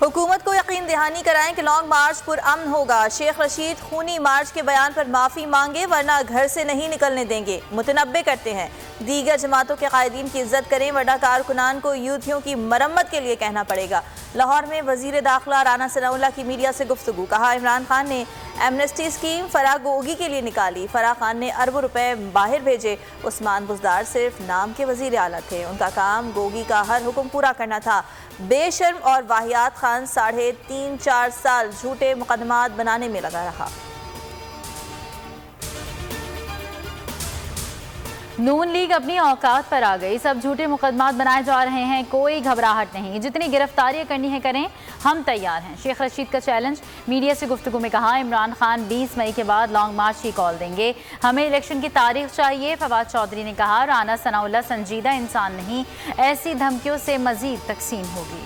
हुकूमत को यकीन दहानी कराएं कि लॉन्ग मार्च पुरअमन होगा। शेख रशीद खूनी मार्च के बयान पर माफ़ी मांगे वरना घर से नहीं निकलने देंगे। मुतनब्बे करते हैं दीगर जमातों के कायदीन की इज्जत करें वरना कारकुनान को यूथियों की मरम्मत के लिए कहना पड़ेगा। लाहौर में वजीर दाखिला राना सनाउल्लाह की मीडिया से गुफ्तगू। कहा इमरान खान ने एमनेस्टी स्कीम फराह गोगी के लिए निकाली। फराह खान ने अरबों रुपए बाहर भेजे। उस्मान बुजदार सिर्फ नाम के वजीर आला थे। उनका काम गोगी का हर हुक्म पूरा करना था। बेशर्म और वाहियात खान 3.5-4 साल झूठे मुकदमात बनाने में लगा रहा। नून लीग अपनी औकात पर आ गई। सब झूठे मुकदमात बनाए जा रहे हैं, कोई घबराहट नहीं। जितनी गिरफ्तारियां करनी है करें, हम तैयार हैं। शेख रशीद का चैलेंज। मीडिया से गुफ्तगू में कहा इमरान खान 20 मई के बाद लॉन्ग मार्च की कॉल देंगे। हमें इलेक्शन की तारीख चाहिए। फवाद चौधरी ने कहा राना सनाउल्लाह संजीदा इंसान नहीं, ऐसी धमकियों से मजीद तकसीम होगी।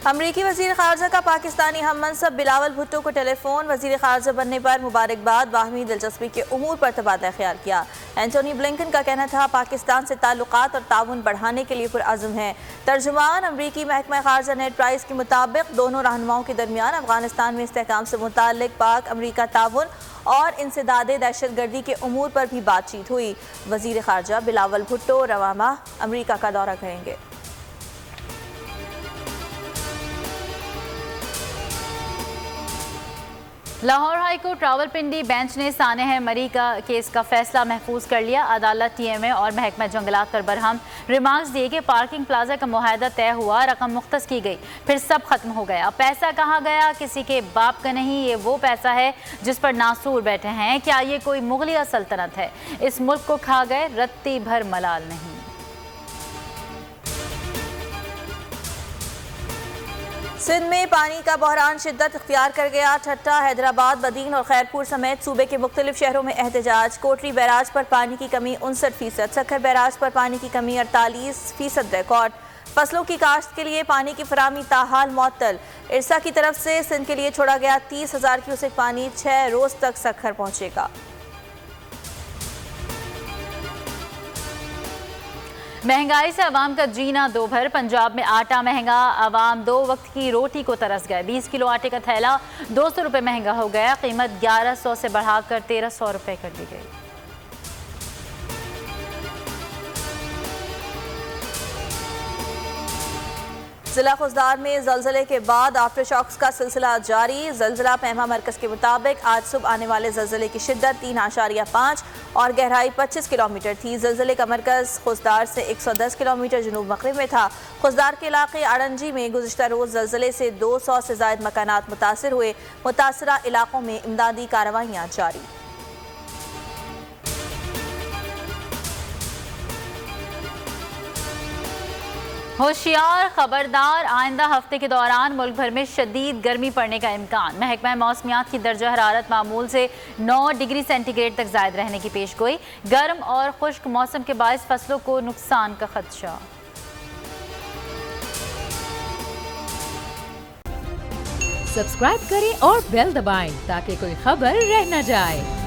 अमरीकी वज़ीर ख़ारजा का पाकिस्तानी हम मनसब बिलावल भुट्टो को टेलीफोन। वज़ीर ख़ारजा बनने पर मुबारकबाद, बाहमी दिलचस्पी के उमूर पर तबादला ख्याल किया। एंटोनी ब्लिंकन का कहना था पाकिस्तान से ताल्लुकात और ताउन बढ़ाने के लिए पुरअज़्म है। तर्जुमान अमरीकी महकमा ख़ारजा नेड प्राइस के मुताबिक दोनों रहनुमाओं के दरमियान अफगानिस्तान में इस्तेहकाम से मुताल्लिक़ पाक अमरीका ताउन और इंसदादे दहशतगर्दी के उमूर पर भी बातचीत हुई। वज़ीर ख़ारजा बिलावल भुट्टो रवा माह अमरीका का दौरा करेंगे। Lahore high court Rawalpindi bench ने सानेह मरी का केस का फैसला महफूज कर लिया। अदालत TMA और महकमा जंगलात पर बरहम रिमार्क्स दिए कि पार्किंग प्लाजा का मुआहदा तय हुआ, रकम मुख्तस की गई, फिर सब खत्म हो गया। पैसा कहाँ गया? किसी के बाप का नहीं, ये वो पैसा है जिस पर नासूर बैठे हैं। क्या ये कोई मुगलिया सल्तनत है? इस मुल्क को खा गए, रत्ती भर मलाल नहीं। सिंध में पानी का बहरान शिद्दत इख्तियार कर गया। ठट्टा, हैदराबाद, बदीन और खैरपुर समेत सूबे के मुख्तलिफ शहरों में एहतजाज। कोटरी बैराज पर पानी की कमी 59%, सखर बैराज पर पानी की कमी 48% रिकॉर्ड। फसलों की काश्त के लिए पानी की फराहमी ताहाल मुअत्तल। इरसा की तरफ से सिंध के लिए छोड़ा गया 30,000 क्यूसेक पानी 6 रोज तक सखर पहुंचेगा। महंगाई से अवाम का जीना दो भर। पंजाब में आटा महंगा, अवाम 2 वक्त की रोटी को तरस गए। 20 किलो आटे का थैला 200 रुपये महंगा हो गया। कीमत 1100 से बढ़ाकर 1300 रुपये कर दी गई। जिला खुजदार में जलजले के बाद आफ्टर शॉक्स का सिलसिला जारी। जलजला पैमा मरकज के मुताबिक आज सुबह आने वाले जलजले की शिद्दत 3.5 और गहराई 25 किलोमीटर थी। जलजले का मरकज खुजदार से 110 किलोमीटर जनूब मगरिब में था। खुजदार के इलाके आड़ंजी में गुज़िश्ता रोज़ जलजले से 200 से ज़ायद मकानात मुतासर हुए। मुतासरा इलाकों में इमदादी कार्रवाइयाँ जारी। होशियार, खबरदार, आइंदा हफ्ते के दौरान मुल्क भर में शदीद गर्मी पड़ने का इम्कान। महकमा मौसमियात की दर्जा हरारत मामूल से 9 डिग्री सेंटीग्रेड तक जायद रहने की पेशगोई। गर्म और खुश्क मौसम के बायस फसलों को नुकसान का खदशा। सब्सक्राइब करें और बेल दबाएं ताकि कोई खबर रह न जाए।